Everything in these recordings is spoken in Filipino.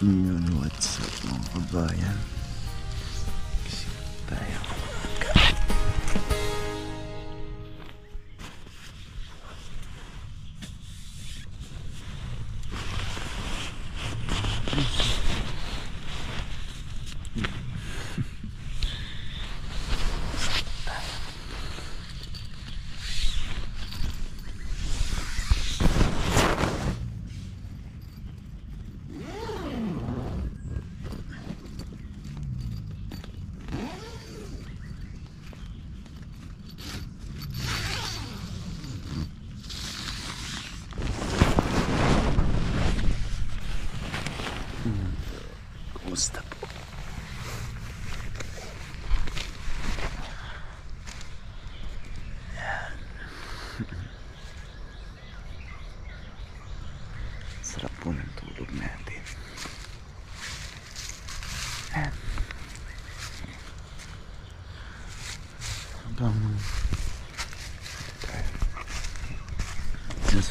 Yun, what's up mga kabayan? Kasi tayo. Kumusta po? Sarap po ng tulog natin.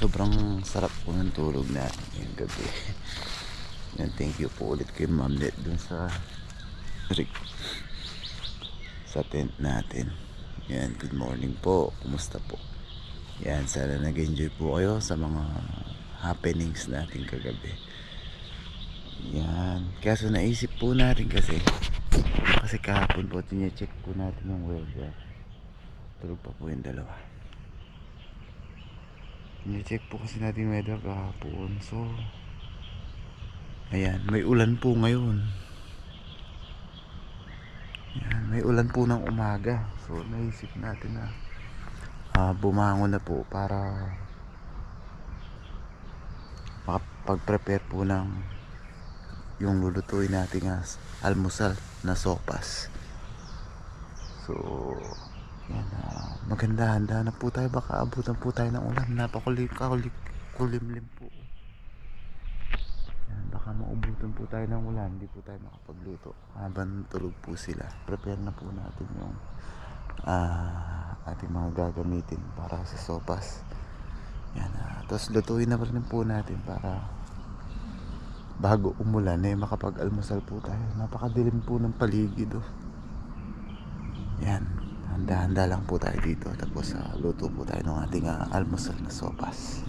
Sobrang sarap po ng tulog natin yung gabi. Yan, thank you po ulit kay Ma'am Net dun sa tent natin. Yan, good morning po. Kumusta po? Yan, sana nag-enjoy po kayo sa mga happenings natin kagabi. Yan, kaso naisip po natin kasi kahapon po tine-check po natin yung weather. Tulog pa po yung dalawa. Tine-check po kasi natin yung weather kahapon. So ayan, may ulan po ngayon. Yan, may ulan po ng umaga. So naisip natin na bumangon na po para makapag-prepare po ng yung lulutuin natin as almusal na sopas. So yan, maganda, handa na po tayo, baka abutan po tayo ng ulan. Napakulimlim po. Yan, baka maubutan po tayo ng ulan, hindi po tayo makapagluto habang tulog po sila. Prepare na po natin yung ating mga gagamitin para sa sopas. Yan, tapos lutuin na rin po natin para bago umulan makapag-almusal po tayo. Napakadilim po ng paligid. Yan, handa-handa lang po tayo dito. Tapos luto po tayo ng ating almusal na sopas.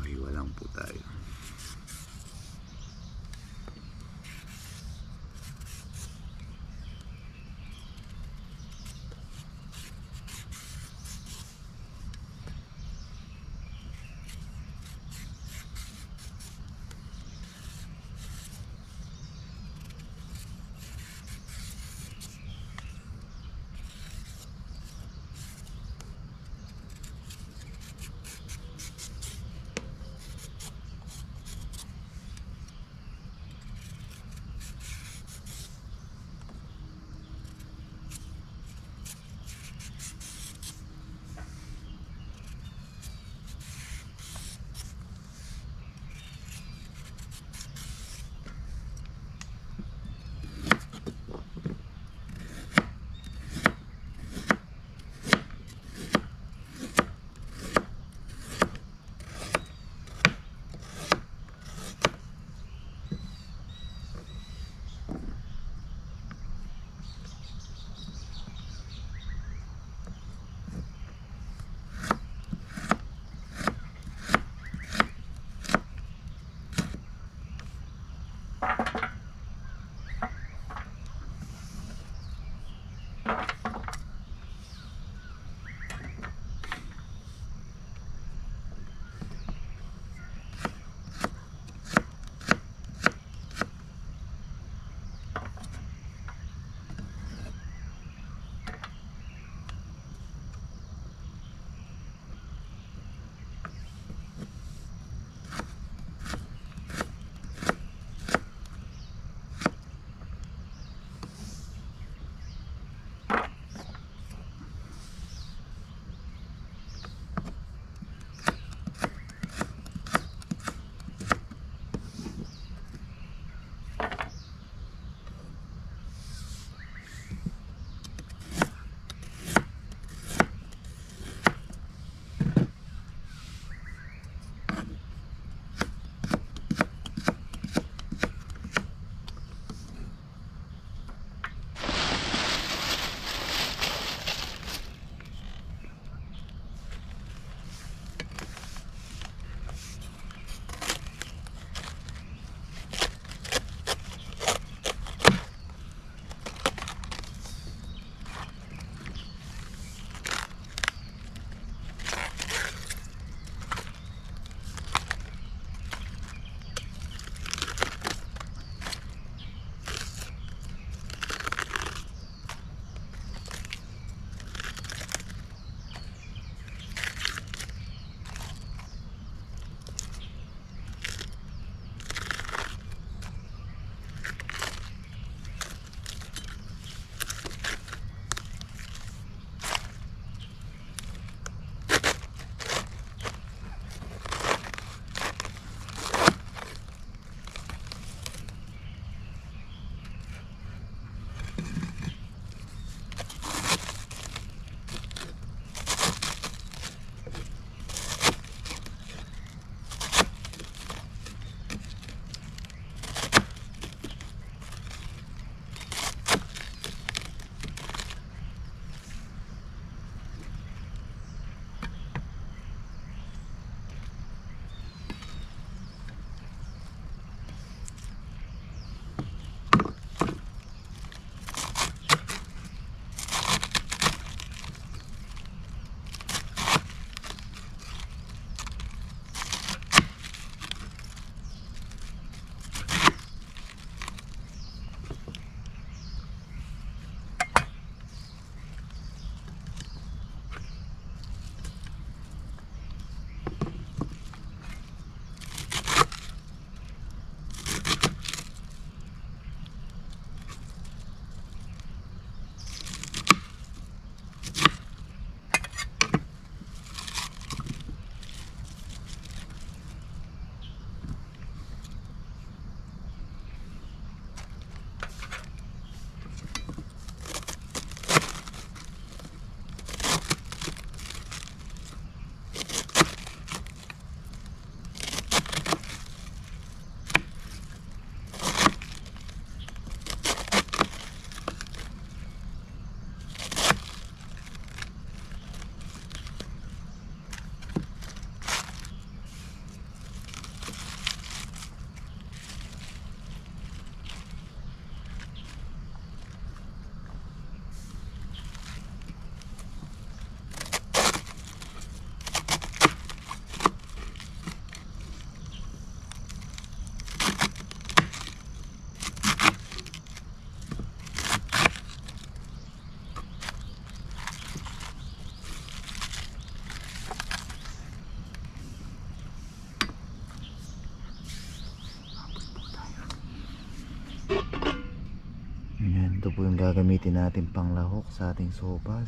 Hiwa lang po tayo. gagamitin natin pang lahok sa ating sopas.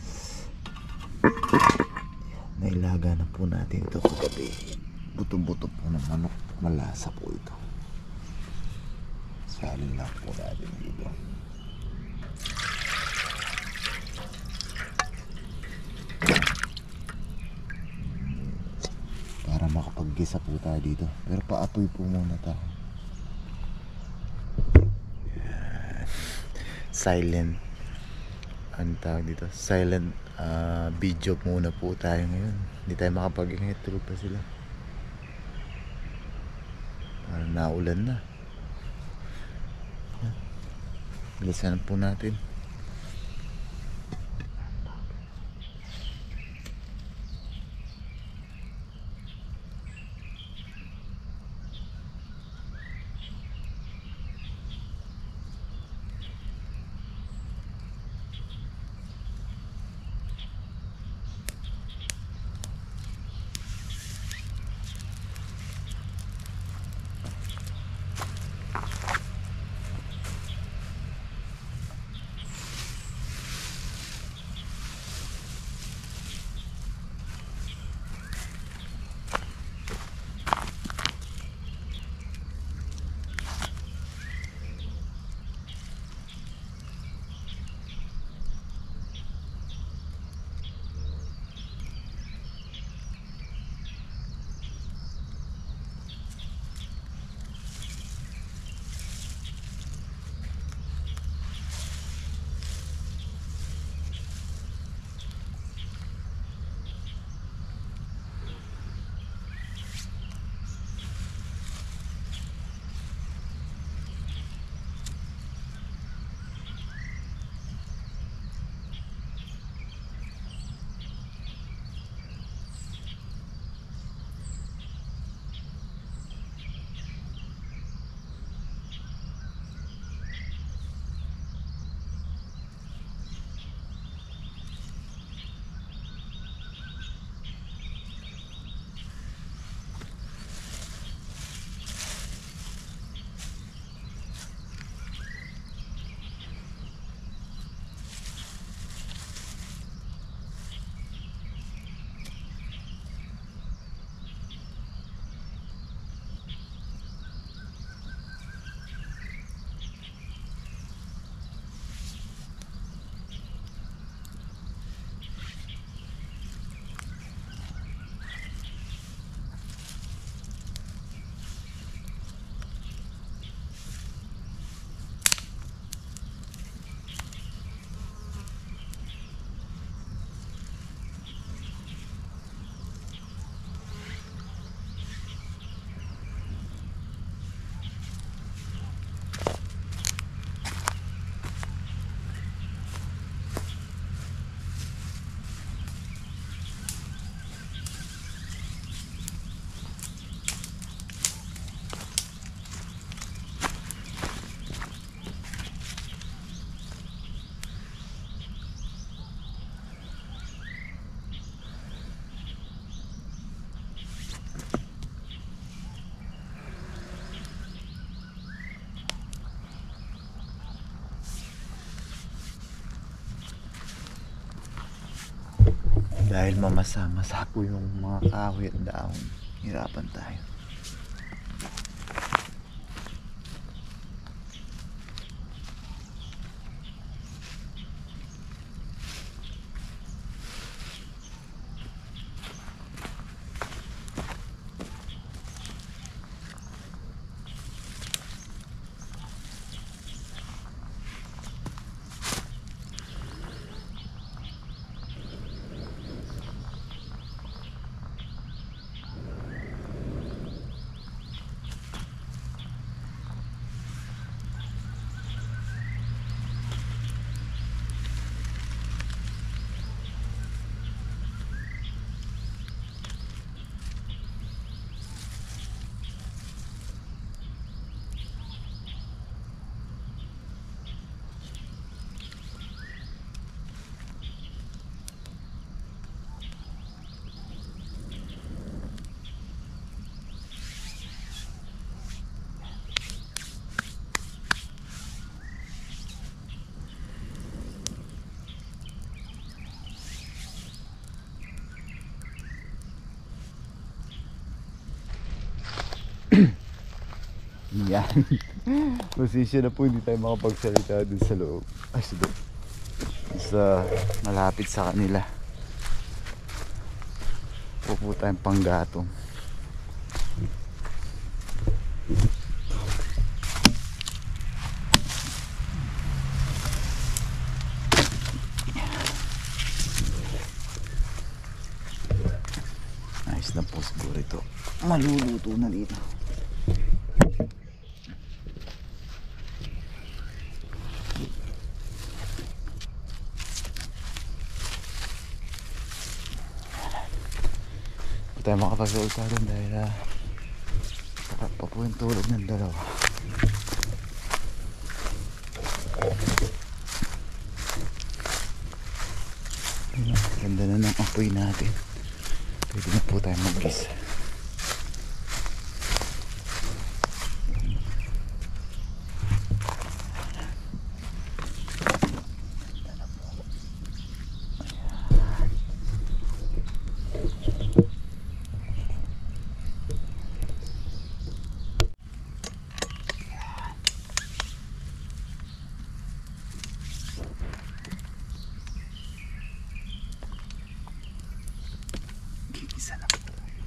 Nailaga na po natin ito kagabi. Buto-buto po ng manok, malasa po ito. Salin lang po natin dito. Para makapag-gisa po tayo dito. Pero paapoy po muna tayo. Silent, ano tawag dito, silent video muna po tayo ngayon. Hindi tayo makapag-ingay, tulog pa sila. Parang naulan na. Bilisan po natin. Dahil mamasa-masa po yung mga kahoy at dahon, hirapan tayo. Yan. Pasensya na po, hindi tayo makapagsalita dun sa loob. Ay, sa loob. Sa malapit sa kanila. Pupo tayong panggatong. Nice na po siguro ito. Maluluto na dito. Hindi tayo makapagsalita doon dahil tapat pa po yung tulog ng dalawa. Ganda na ng apoy natin. Pwede na po tayo mag-gisa. Gigisa na po tayo.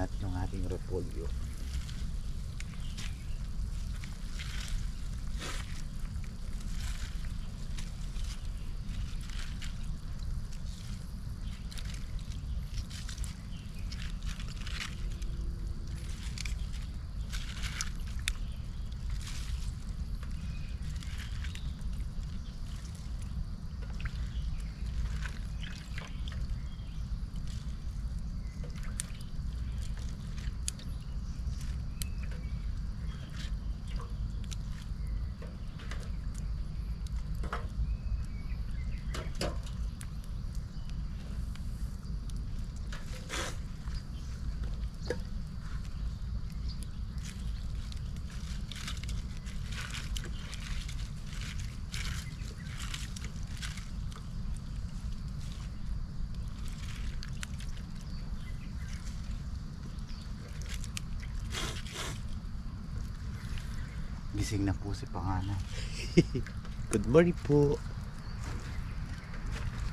natin yung ating repolyo. Gising na po si Panganay. Good morning po.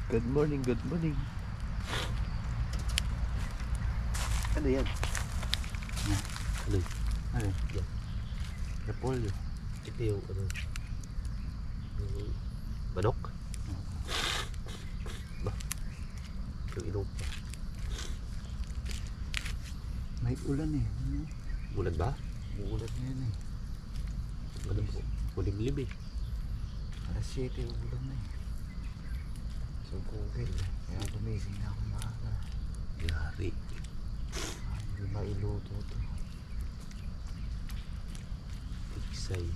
Good morning, good morning. Ano yan? Ano? Ano? Yan. Repolyo. Ito yung ano? Yung manok? Ba? Yung inog pa. May ulan eh. Ulan ba? Ulan yan eh. Ano po? Kulimlim eh. Alas 7 ulan na eh. So COVID. Kaya gumising na ako maaga. Yari. Hindi mailuto to. Tiksay.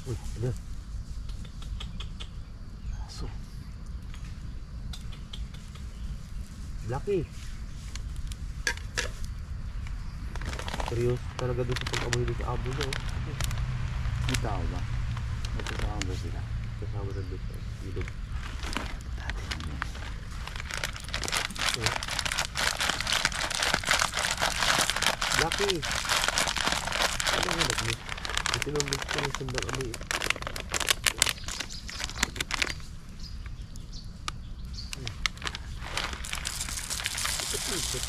Uy, ano? Aso. Lucky. Seryoso talaga doon sa pag-amoy doon sa abo niya. May tao ba? May kasama ba sila? Kasama na doon sa ilog. Lucky! Ano nga nag-miss? Ito nang miss ko ng sandang amoy. Ito.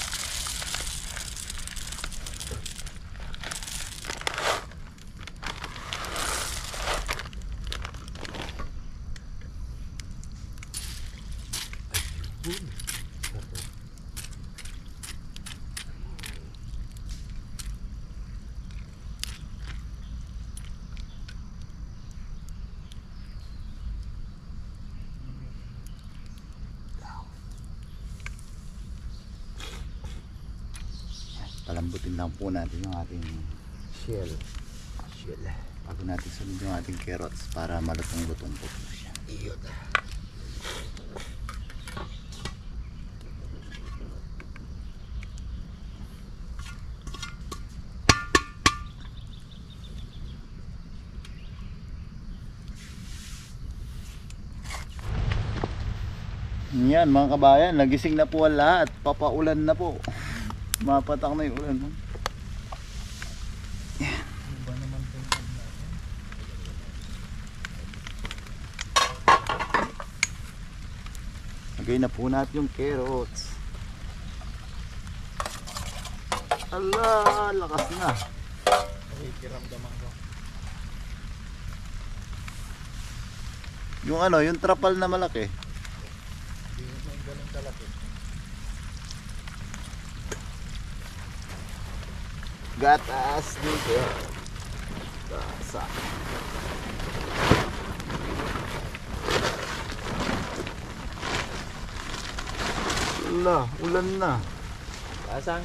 Palambutin lang po natin yung ating Shell. bago natin sunod yung ating carrots para malutong-lutong po siya. Iyon. Yan mga kabayan, nagising na po ang lahat. Papaulan na po. Mapatak na yung ulan. Yan. Lagay na po natin yung carrots. Ala, lakas na. Yung ano, yung trapal na malaki. Gatas dito. Gasa. Ala, ulan na. Asang?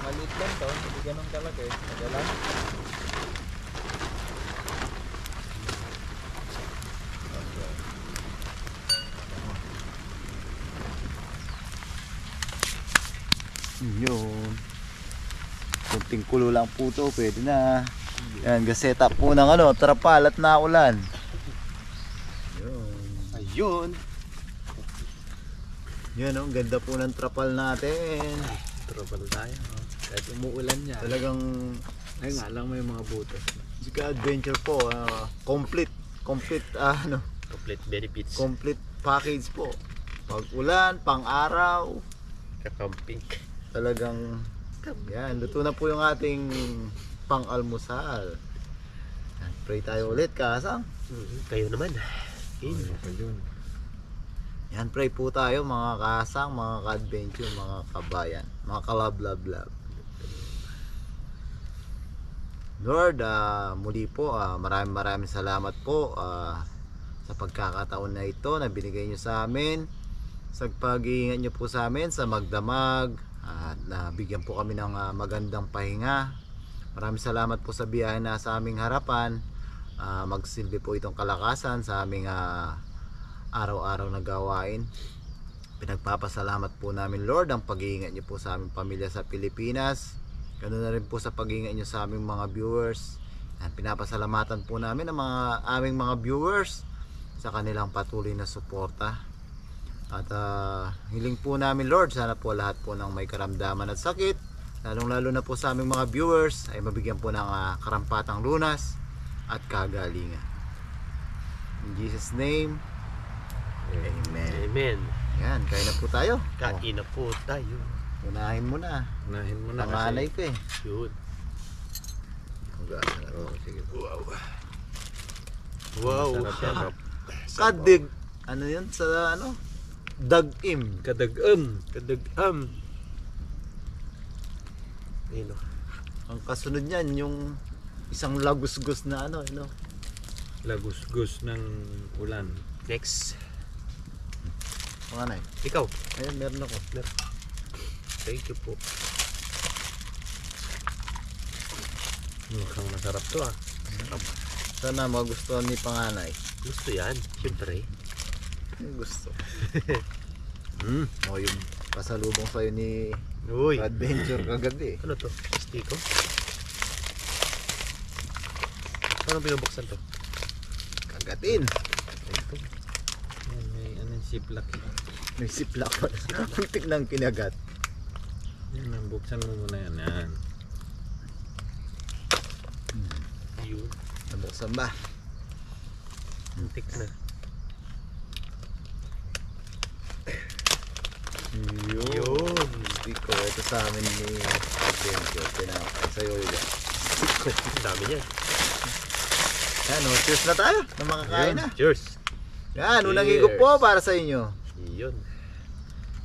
Maliit lang to, hindi ganun kalaki. Madalang. Yun. Kunting kulo lang po to, pwede na. Yan, gaseta po ng ano, trapal at naulan. Ayun. Yan oh, ganda po ng trapal natin. Trouble tayo. Oh. Kahit umuulan niya. Talagang Ay nga lang may mga butas. si Ka-Adventure po, complete Complete benefits. complete package po. Pag ulan, pang araw, Kakamping. talagang yan, luto na po yung ating pang-almusal. Yan, pray tayo ulit, Kasang. Kayo naman. Yan, pray po tayo mga Kasang, mga ka-adventure, mga kabayan, mga kalab-lab-lab. Lord, muli po, maraming salamat po sa pagkakataon na ito na binigay nyo sa amin, sa pag-iingat nyo po sa amin sa magdamag, at nabigyan po kami ng magandang pahinga. Maraming salamat po sa biyahe na sa aming harapan. Magsilbi po itong kalakasan sa aming araw-araw na gawain. Pinagpapasalamat po namin, Lord, ang pag-iingat nyo po sa aming pamilya sa Pilipinas. Ganoon na rin po sa pag-iingat nyo sa aming mga viewers. Yan, pinapasalamatan po namin ang aming mga viewers sa kanilang patuloy na suporta. At hiling po namin, Lord, sana po lahat po ng may karamdaman at sakit, lalong-lalo na po sa aming mga viewers, ay mabigyan po ng karampatang lunas at kagalingan. In Jesus' name, Amen. Amen. Yan, kain na po tayo. Kain na po tayo. Unahin mo na. Unahin mo na Panganay ko eh. Yun. Hugasan na to. Sige. Wow. Wow. Sarap. Kadig. Ano yun sa ano? Dagim. Kadagam. Kadagam. Ayun o. Ang kasunod niyan yung isang lagusgus na ano, Lagusgus ng ulan. Next. Panganay. Ikaw. Ayun, meron ako. Thank you po. Mukhang masarap to ah. Sana magustuhan ni panganay. Gusto yan. Siyempre. Yung gusto. Mm. O yung pasalubong sa'yo ni Uy. Adventure kagabi. Ano to? Stiko? Paano binubuksan to? Kagatin. Ito. Yan, may anong siplak. May siplak pa. Kuntik ng kinagat. Yan, buksan mo muna yan. Yan. Yun. Nabuksan ba? Antik na. Yun. Stiko. Ito sa amin ni Adventure. Pinapay sa'yo yun. Ang dami niya. Yan o. Cheers na tayo. Na makakain na. Cheers. Yan. Unang Cheers. higop po para sa inyo. Yun.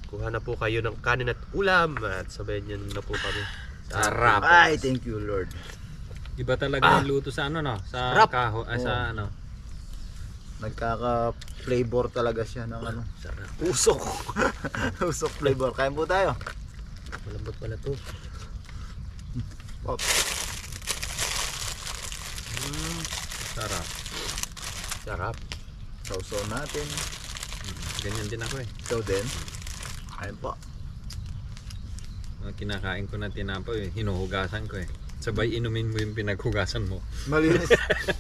Kuha na po kayo ng kanin at ulam at sabayan nyo na po kami. Sarap. Ay, thank you Lord. Iba talaga yung luto sa ano no? Sa Sarap. sa ano? Nagkaka-flavor talaga siya ng ano. Sarap. Usok. Usok flavor. Kain po tayo. Malambot pala to. Pop. Sarap. Sarap. Sausaw natin. Ganyan din ako eh. Ikaw din. Ayun po. Kinakain ko na tinapay, hinuhugasan ko eh. Sabay inumin mo yung pinaghugasan mo. Malinis.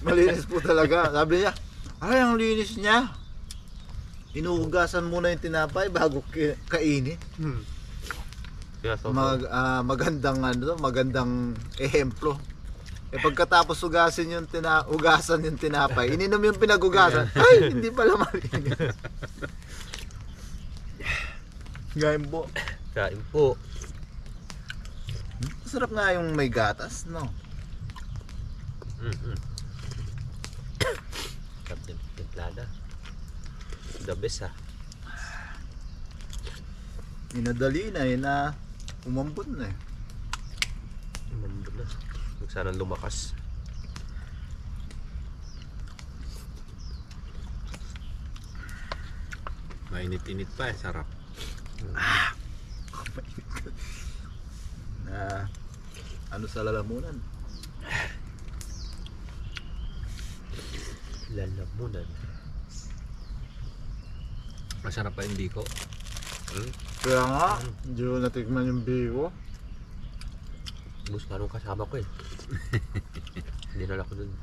Malinis po talaga. Sabi niya, ay ang linis niya. Inuhugasan muna yung tinapay bago kainin. Kaya so, Magandang ano, magandang ehemplo. Eh pagkatapos hugasan yung tinapay, ininom yung pinaghugasan. Ay, hindi pala malinis. Gayon po. kain po. Masarap nga yung may gatas, no? Sarap din. Templada. The best ha. Minadali na yun na umambot na eh. Umambot na. Huwag sanang lumakas. Mainit-init pa eh, sarap. Na ano sa lalamunan. Lalamunan. Masarap pa yung biko. Kaya nga, hindi ko natikman yung biko. Gusto ka nung kasama ko eh. Hindi na ako dun.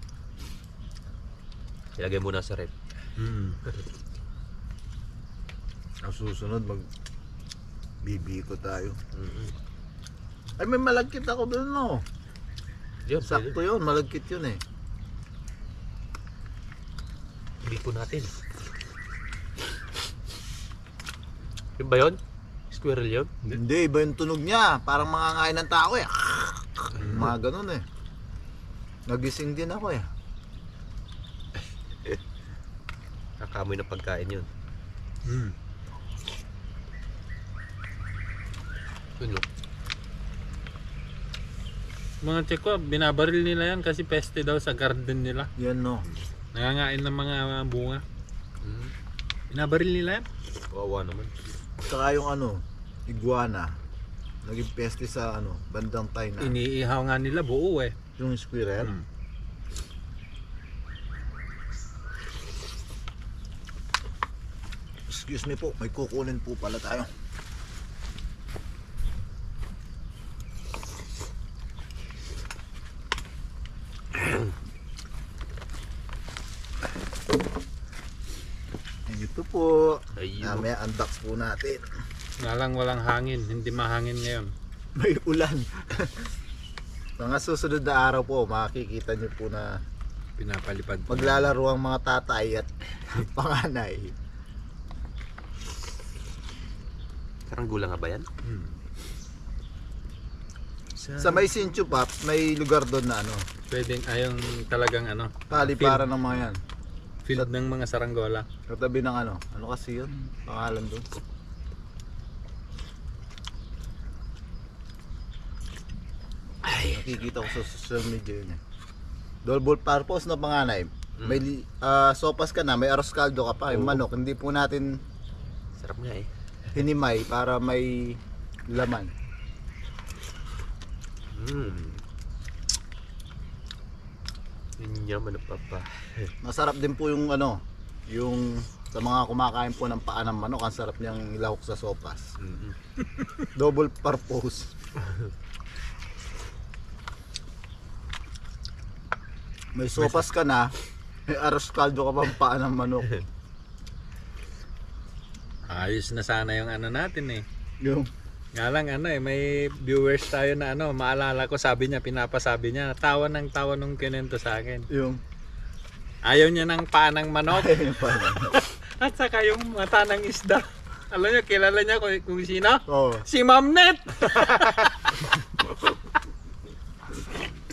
Ilagay muna sa rep. Ang susunod bibiko tayo. Ay, may malagkit ako doon, no? Diyan, Sakto yun, malagkit yun eh. Hindi po natin. Yun ba yun? Squirrel yun? Hindi, iba yung tunog niya. Parang mangangain ng tao eh. Mga ganun eh. Nagising din ako eh. Nakamoy ng pagkain yun. Yun no? Mga check ko, binabaril nila yan kasi peste daw sa garden nila. Yan no. Nangangain ng mga bunga. Binabaril nila yan. Kawawa naman. Saka yung ano, iguana. Naging peste sa ano, bandang Tainan. Iniihaw nga nila buo eh. Yung squirrel. Excuse me po, may kukunin po pala tayo. Ito po. Ayun. Namaya unbox po natin. Nga lang walang hangin, hindi mahangin ngayon. May ulan. Mga susunod na araw po, makikita niyo po na Pinapalipad. maglalaro ang mga tatay at panganay. Parang gulang nga ba yan? Sa may Sinchu Pop, may lugar doon na ano, Pwedeng ayong talagang ano. paliparan ng mga yan. Field ng mga saranggola. Katabi ng ano kasi yun? Pangalan doon. Ay, nakikita ko sa social media yun eh. Double purpose na panganay. May sopas ka na, may arroz caldo ka pa, yung manok. Hindi po natin Sarap nga eh. hinimay para may laman. Yun yaman na papa. Masarap din po yung ano, yung sa mga kumakain po ng paa ng manok, ang sarap niyang ilahok sa sopas. Double purpose. May sopas ka na, may arroz caldo ka pang paa ng manok. Ayos na sana yung ano natin eh. Yung Nga lang ano eh, may viewers tayo na ano, maalala ko sabi niya, pinapasabi niya, tawa ng tawa nung kinento sa akin. yung Ayaw niya ng paa ng manok ayun pa. at saka yung mata ng isda. Alam niyo, kilala niya kung sino? Oh. Si Ma'am Net!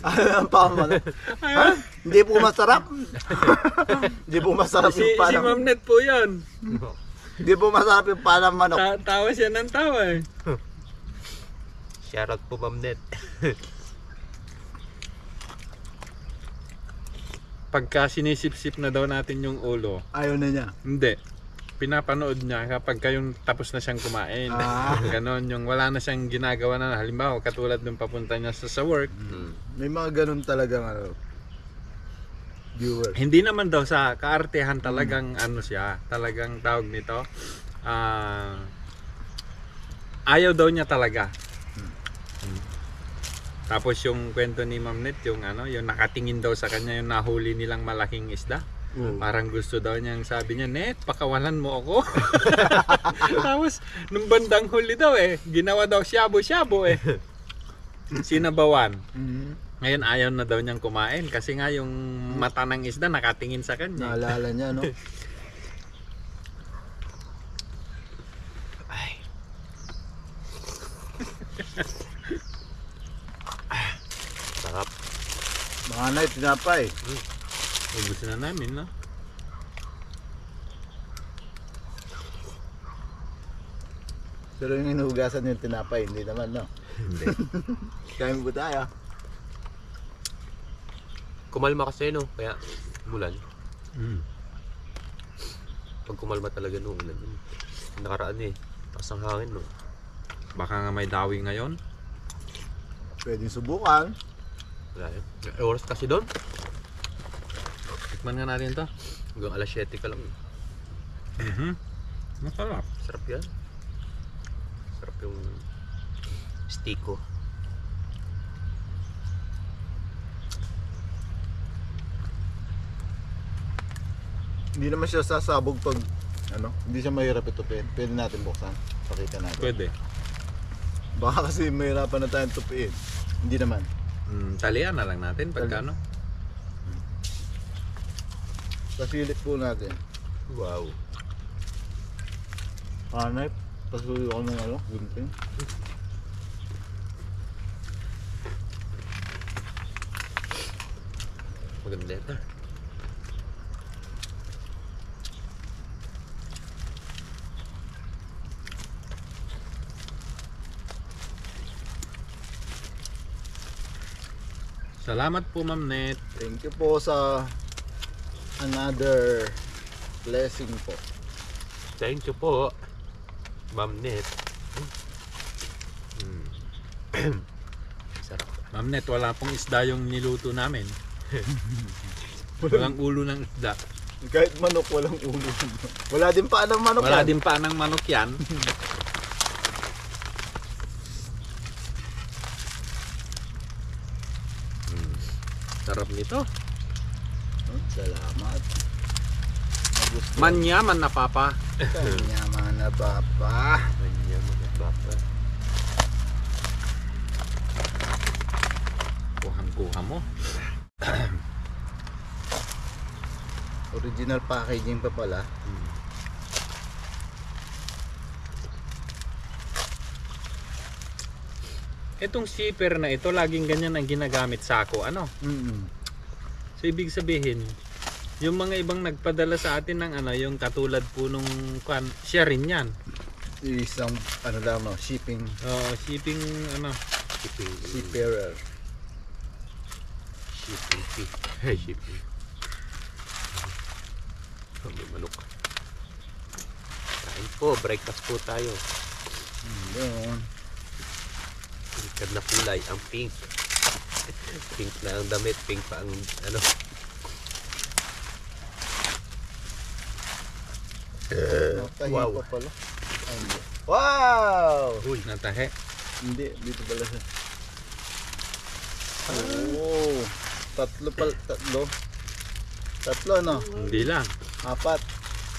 Ano ang paa mo? Ha? Hindi po masarap. Hindi po masarap Si, yung paa si ng Ma'am Net po yun. Hindi po masarap yung paa ng manok. Tawa siya ng tawa eh. Shoutout po Ma'am Net. Pagka sinisip-sip na daw natin yung ulo, Ayaw na niya. hindi. Pinapanood niya kapag kayong tapos na siyang kumain. Ganon, yung wala na siyang ginagawa na. Halimbawa, katulad nung papunta niya sa work. May mga ganun talagang ano, viewers. Hindi naman daw sa kaartehan talagang ano siya. Talagang tawag nito. Ayaw daw niya talaga. Tapos yung kwento ni Ma'am Net, yung ano, yung nakatingin daw sa kanya yung nahuli nilang malaking isda. Parang gusto daw niyang sabi niya, Net, pakawalan mo ako. Tapos, nung bandang huli daw eh, ginawa daw shabu-shabu eh. Sinabawan. Ngayon ayaw na daw niyang kumain kasi nga yung mata ng isda nakatingin sa kanya. Naalala niya, no? Ay. Sarap. Mga nay, tinapay. Ubus na namin, no? Pero yung hinugasan yung tinapay, hindi naman, no? Hindi. Kain po tayo. Kumalma kasi no, kaya mulan. Mm. Pag kumalma talaga no, ulan yun. Nakaraan eh. Taas ang hangin no. Baka nga may dawi ngayon. Pwedeng subukan. Wala yun. May oras kasi doon. Tikman nga natin to. Hanggang alas 7 ka lang. Masarap. Sarap yan. Sarap yung stiko. Hindi naman siya sasabog pag, ano, hindi siya mahirap ito. Pwede natin buksan. Pakita natin. Pwede. Baka kasi mahirapan na tayong tupiin. Hindi naman. Talian na lang natin pagkano. Pasilip po natin. Wow. Hanay, pasuyo ko ng ano, gunting. Maganda ito. Salamat po Ma'am Net. Thank you po sa another blessing po. Thank you po, Ma'am Net. Sarap. Ma'am Net, wala pong isda yung niluto namin. Walang ulo ng isda. Kahit manok, walang ulo. Wala din pa ng manok Wala yan. din pa ng manok yan. Sarap nito. Salamat. Manyaman na papa. Kanya mga papa. Kanya mga bata. Kuhang-kuha mo. Original packaging pa pala. Itong zipper na ito, laging ganyan ang ginagamit sa ako. Ano? So ibig sabihin, yung mga ibang nagpadala sa atin ng ano, yung katulad po nung siya rin yan. Isang ano lang no, shipping Shipping ano. seafarer. Shipping fee. Hey, shipping. May manok. Kain po, breakfast po tayo. Yun. Pink na kulay, ang pink. Pink na ang damit, pink pa ang ano. Natahi Wow. pa pala. Ay, hindi. Wow! Uy, natahe. Hindi, dito pala siya. Oh, tatlo. Tatlo no? Hindi lang. Apat.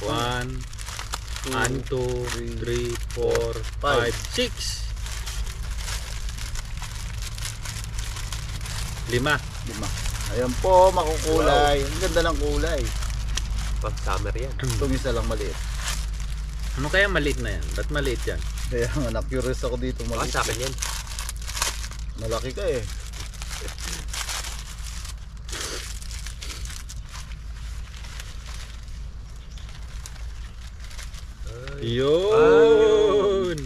1, 2, 3, 4, 5, 6. 5. 5. Ayan po, makukulay. Ang ganda ng kulay. Pag summer yan. Itong isa lang maliit. Ano kaya maliit na yan? Ba't maliit yan? Kaya nga, na-curious ako dito Baka maliit. sa akin yan. Malaki ka eh. Yun!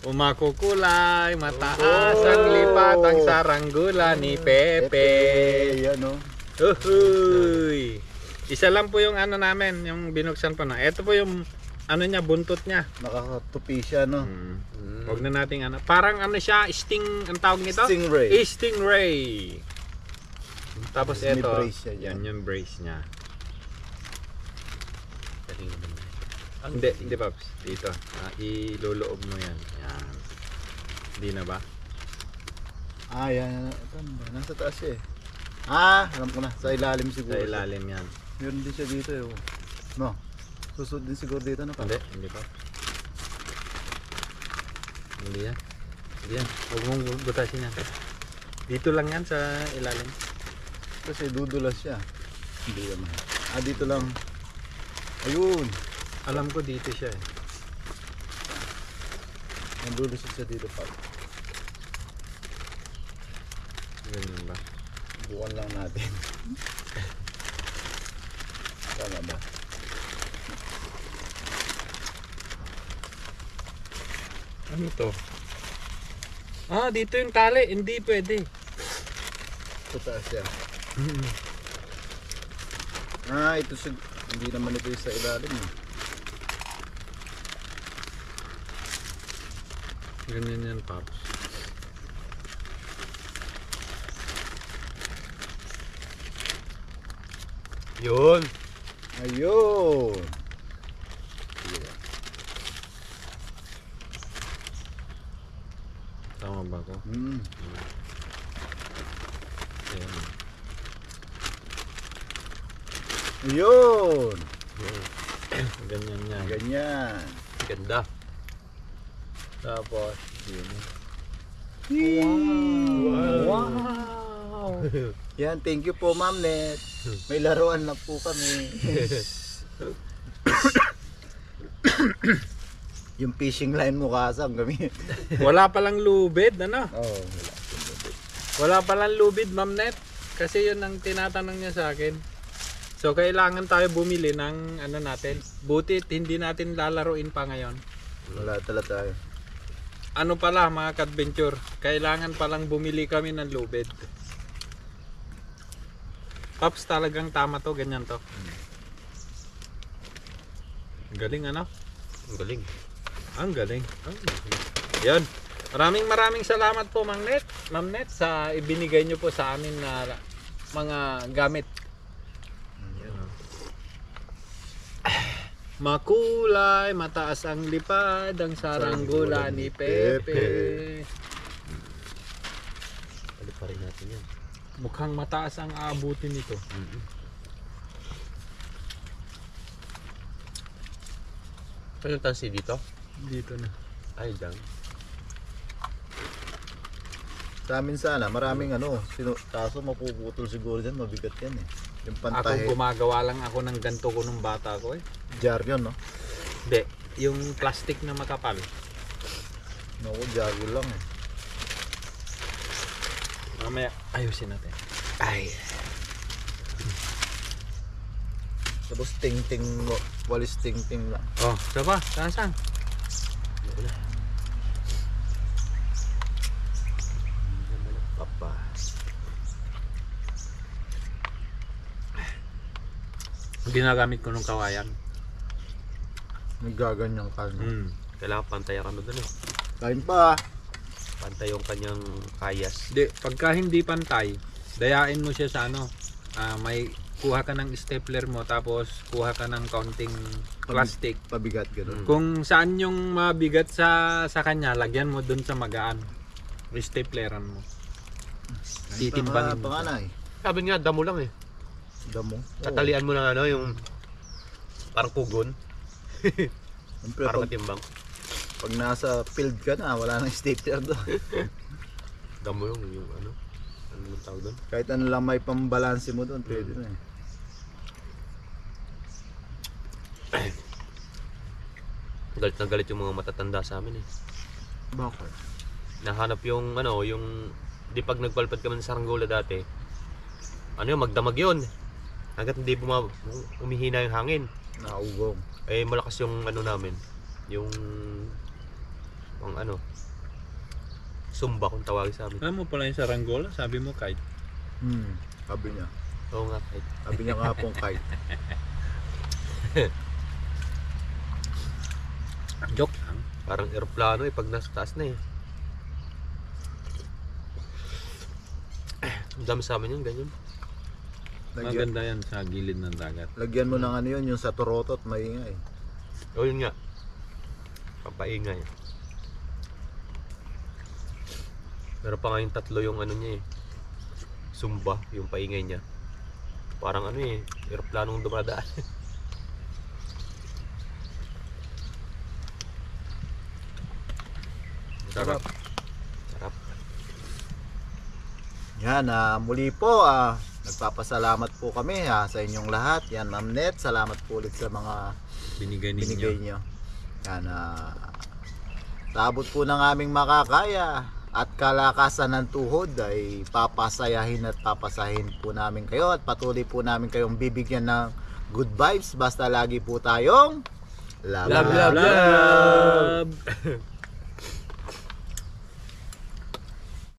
Umakukulay, mataas ang lipat ang saranggula ni Pepe. Yan o. Uhuy! Isa lang po yung ano namin, yung binuksan pa na. Ito po yung ano niya, buntot niya. Nakakatupi siya no. Huwag na nating ano. Parang ano siya, sting, ang tawag nito? Stingray. Stingray. Tapos May ito, brace siya dyan. yan yung brace niya. Galing naman. Hindi Paps. Dito. Iloloob mo yan. Yan. Hindi na ba? Ah, yan. Ito, nasa taas siya eh. Ah, alam ko na. Sa ilalim siguro. Sa ilalim yan. Meron din siya dito eh. Oh. No. Susod din siguro dito na pa. Hindi pa. Hindi yan. Hindi yan. Huwag mong butasin yan. Dito lang yan sa ilalim. Kasi dudulas siya. Hindi naman. Ah, dito lang. Ayun. Alam ko dito siya eh. Nandulusot siya dito pa. Ganyan ba? Bukan lang natin. Tama ba? Ano to? Ah, dito yung tali. Hindi pwede. Sa taas siya. Ah, ito siya. Hindi naman ito yung sa ilalim eh. Ganyan yan, Paps. Yun. Ayun. Tama ba ko? Hmm. Ayan. Ayun. Ganyan yan. Ganyan. Ganda. Tapos, yun. Wow! Yan, thank you po Ma'am Net. May laruan na po kami. Yung fishing line mo kasam kami. Wala palang lubid, ano? Oh, Wala palang lubid, Ma'am Net. Kasi yun ang tinatanong niya sa akin. So, kailangan tayo bumili ng ano natin. Butit, hindi natin lalaruin pa ngayon. wala talaga tayo. Ano pala mga ka-adventure, kailangan palang bumili kami ng lubid. Paps, talagang tama to, ganyan to. Ang galing ano? Ang galing. Ang galing. Yan. Maraming salamat po Ma'am Net sa ibinigay nyo po sa amin na mga gamit. Makulay, mataas ang lipad, ang saranggola ni Pepe. Ano pa rin natin yan. Mukhang mataas ang aabutin nito. Ano yung tansi dito? Dito na. Ay, dyan. Sa amin sana, maraming kaso mapuputol siguro dyan, mabigat yan eh. Yung Ako pantahe, gumagawa lang ako ng ganto ko nung bata ko eh. jar yun, no? Hindi, yung plastic na makapal. Naku, jar yun lang eh. Mamaya ayusin natin. Ay. Tapos ting-ting, walis ting-ting lang. Oh, saba, saan? Papa. Ginagamit ko nung kawayan. Nagaganyang ka, no? Kailangan pantay ang ano dun eh. Kain pa. Pantay yung kanyang kayas. Di, pagka hindi pantay, dayain mo siya sa ano. May kuha ka ng stapler mo tapos kuha ka ng kaunting plastic. Pabigat, gano'n. Kung saan yung mabigat sa kanya, lagyan mo dun sa magaan. Stapleran mo. Titimbangin mo. Panganay. Sabi nga, damo lang eh. Damo. Tatalian mo ng ano, yung parang pugon. Siyempre, Parang pag, katimbang. pag nasa field ka na, wala nang stapler doon. Damo yung ano. Ano yung tawag doon? Kahit ano lang may pambalanse mo doon, pwede na eh. Galit na galit yung mga matatanda sa amin eh. Bakit? Nahanap yung ano, yung di pag nagpalpad kami sa saranggola dati. Ano yun, magdamag yun. Hanggat hindi umihina yung hangin. Naugong. Eh malakas yung ano namin. Yung ang ano, sumba kung tawagin sa amin. Alam mo pala yung saranggola, sabi mo kite. Sabi niya. Oo nga, kahit Sabi niya nga pong kite. Joke lang. parang eroplano eh pag nasa taas na eh. Ang dami sa amin yun, ganyan. Lagyan, Maganda yan sa gilid ng dagat. lagyan mo ng ano yun, yung sa torotot, maingay. O yun nga, papaingay. Meron pa nga yung tatlo yung ano niya eh, sumba, yung paingay niya. Parang ano eh, eroplanong dumadaan. Sarap. Sarap. Yan, muli po, nagpapasalamat po kami sa inyong lahat. Yan, Ma'am Net, salamat po ulit sa mga Binigay ninyo. binigay nyo. Yan, tabot po ng aming makakaya at kalakasan ng tuhod ay papasayahin at papasahin po namin kayo at patuloy po namin kayong bibigyan ng good vibes basta lagi po tayong Love, love, love.